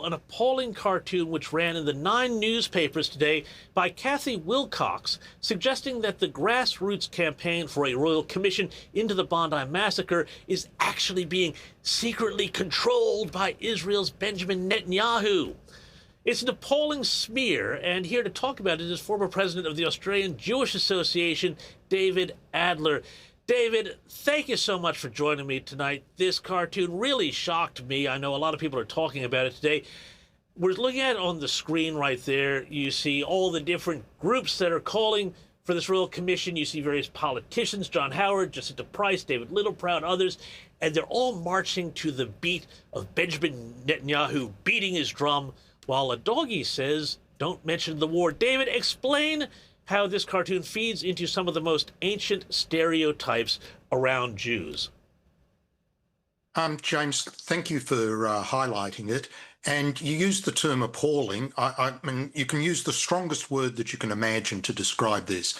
An appalling cartoon which ran in the 9 newspapers today by Kathy Wilcox, suggesting that the grassroots campaign for a royal commission into the Bondi massacre is actually being secretly controlled by Israel's Benjamin Netanyahu. It's an appalling smear, and here to talk about it is former president of the Australian Jewish Association, David Adler. David, thank you so much for joining me tonight. This cartoon really shocked me. I know a lot of people are talking about it today. We're looking at it on the screen right there. You see all the different groups that are calling for this royal commission. You see various politicians, John Howard, Jacinta Price, David Littleproud, others, and they're all marching to the beat of Benjamin Netanyahu beating his drum while a doggy says, "Don't mention the war." David, explain how this cartoon feeds into some of the most ancient stereotypes around Jews. James, thank you for highlighting it. And you used the term appalling. I mean, you can use the strongest word that you can imagine to describe this.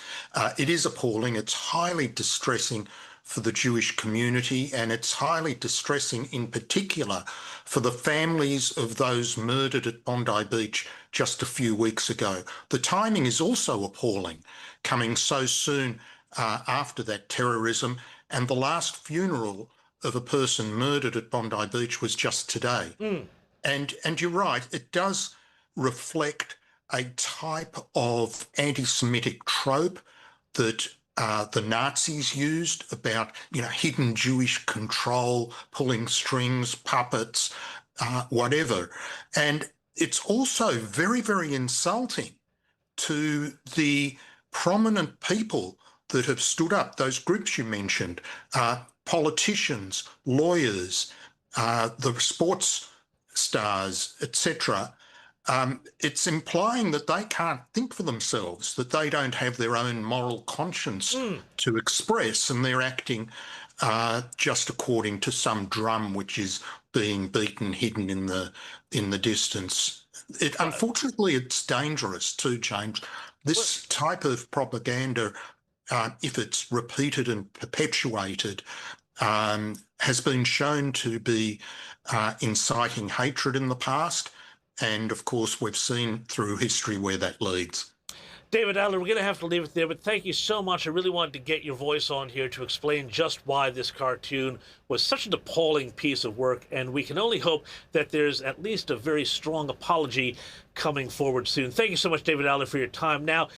It is appalling. It's highly distressing for the Jewish community, and it's highly distressing in particular for the families of those murdered at Bondi Beach just a few weeks ago. The timing is also appalling, coming so soon after that terrorism, and the last funeral of a person murdered at Bondi Beach was just today. And you're right, it does reflect a type of anti-Semitic trope that the Nazis used about, hidden Jewish control, pulling strings, puppets, whatever. And it's also very, very insulting to the prominent people that have stood up, those groups you mentioned, politicians, lawyers, the sports stars, etc. It's implying that they can't think for themselves, that they don't have their own moral conscience to express, and they're acting just according to some drum which is being beaten, hidden in the distance. Unfortunately, it's dangerous too, James. This type of propaganda, if it's repeated and perpetuated, has been shown to be inciting hatred in the past. And of course, we've seen through history where that leads. David Adler, we're going to have to leave it there, but thank you so much. I really wanted to get your voice on here to explain just why this cartoon was such an appalling piece of work, and we can only hope that there's at least a very strong apology coming forward soon. Thank you so much, David Adler, for your time. Now,